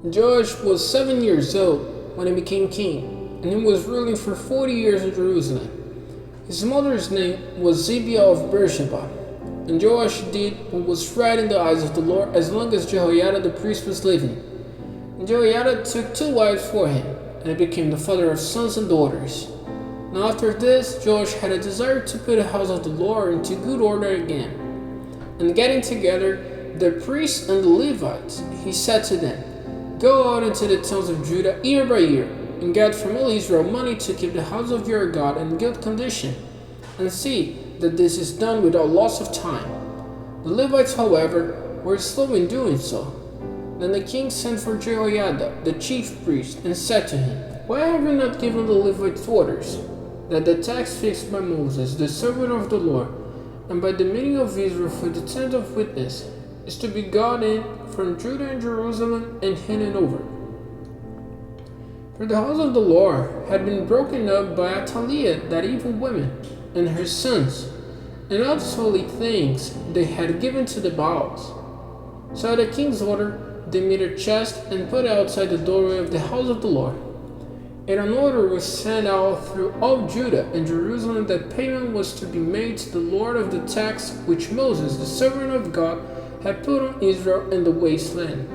Joash was 7 years old when he became king, and he was ruling for 40 years in Jerusalem. His mother's name was Zibiah of Beersheba, and Joash did what was right in the eyes of the Lord as long as Jehoiada the priest was living. And Jehoiada took 2 wives for him, and he became the father of sons and daughters. Now after this, Joash had a desire to put the house of the Lord into good order again. And getting together the priests and the Levites, he said to them, "Go out into the towns of Judah year by year, and get from all Israel money to keep the house of your God in good condition, and see that this is done without loss of time." The Levites, however, were slow in doing so. Then the king sent for Jehoiada, the chief priest, and said to him, "Why have you not given the Levites orders that the tax fixed by Moses, the servant of the Lord, and by the meeting of Israel for the tent of witness, is to be got in from Judah and Jerusalem and handed over?" For the house of the Lord had been broken up by Athaliah, that evil woman, and her sons, and all the holy things they had given to the Baals. So at the king's order, they made a chest and put it outside the doorway of the house of the Lord. And an order was sent out through all Judah and Jerusalem that payment was to be made to the Lord of the tax which Moses, the servant of God, had put on Israel in the wasteland.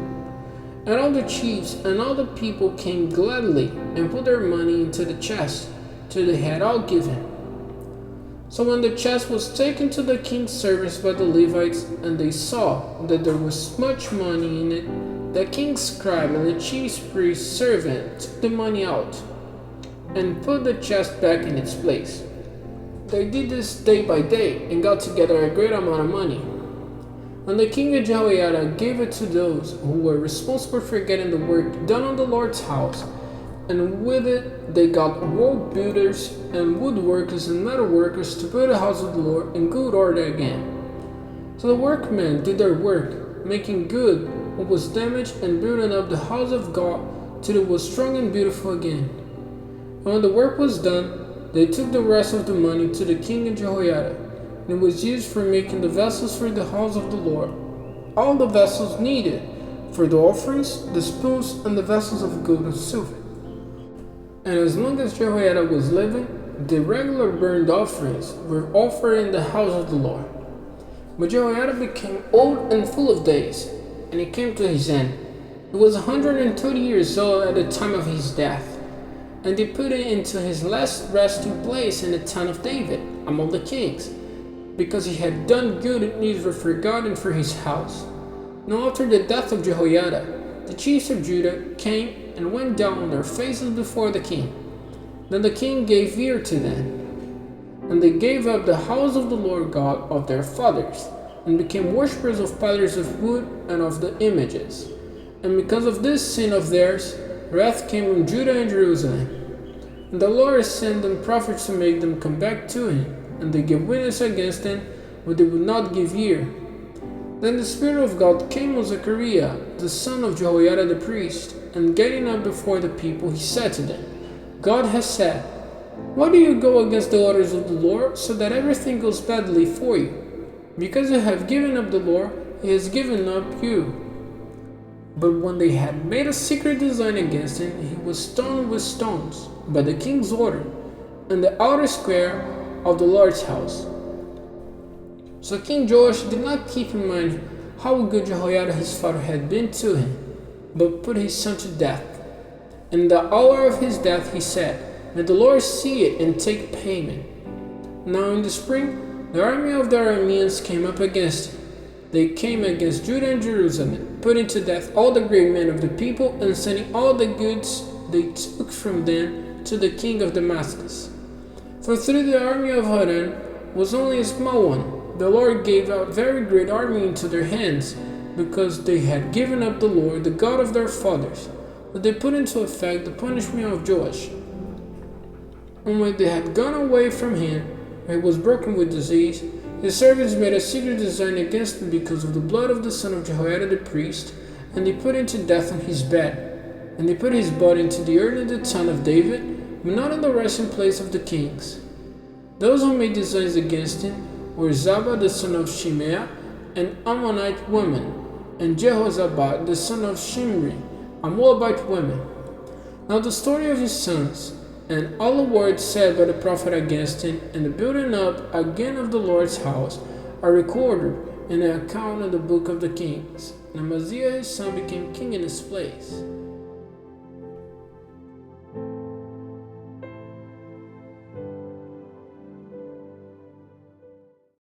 And all the chiefs and all the people came gladly and put their money into the chest, till they had all given. So when the chest was taken to the king's servants by the Levites, and they saw that there was much money in it, the king's scribe and the chief priest's servant took the money out and put the chest back in its place. They did this day by day and got together a great amount of money. And the king of Jehoiada gave it to those who were responsible for getting the work done on the Lord's house, and with it they got wall builders and woodworkers and metal workers to build the house of the Lord in good order again. So the workmen did their work, making good what was damaged and building up the house of God till it was strong and beautiful again. And when the work was done, they took the rest of the money to the king and Jehoiada, and it was used for making the vessels for the house of the Lord, all the vessels needed for the offerings, the spoons, and the vessels of gold and silver. And as long as Jehoiada was living, the regular burnt offerings were offered in the house of the Lord. But Jehoiada became old and full of days, and he came to his end. He was 130 years old at the time of his death, and they put him into his last resting place in the town of David among the kings, because he had done good in Israel for God and for his house. Now after the death of Jehoiada, the chiefs of Judah came and went down on their faces before the king. Then the king gave ear to them, and they gave up the house of the Lord God of their fathers, and became worshippers of pillars of wood and of the images. And because of this sin of theirs, wrath came on Judah and Jerusalem. And the Lord sent them prophets to make them come back to him, and they gave witness against them, but they would not give ear. Then the Spirit of God came on Zechariah, the son of Jehoiada the priest, and getting up before the people, he said to them, "God has said, why do you go against the orders of the Lord, so that everything goes badly for you? Because you have given up the Lord, he has given up you." But when they had made a secret design against him, he was stoned with stones by the king's order in the outer square of the Lord's house. So King Joash did not keep in mind how good Jehoiada his father had been to him, but put his son to death. In the hour of his death he said, "May the Lord see it and take payment." Now in the spring, the army of the Arameans came up against him. They came against Judah and Jerusalem, putting to death all the great men of the people and sending all the goods they took from them to the king of Damascus. For through the army of Haran was only a small one, the Lord gave out very great army into their hands, because they had given up the Lord, the God of their fathers, that they put into effect the punishment of Joash. And when they had gone away from him, he was broken with disease, his servants made a secret design against him because of the blood of the son of Jehoiada the priest, and they put him to death on his bed. And they put his body into the earth in the town of David, but not in the resting place of the kings. Those who made designs against him were Zabad the son of Shimeah, an Ammonite woman, and Jehozabad the son of Shimri, and Moabite women. Now the story of his sons, and all the words said by the prophet against him, and the building up again of the Lord's house, are recorded in the account of the book of the Kings. And Amaziah his son became king in his place.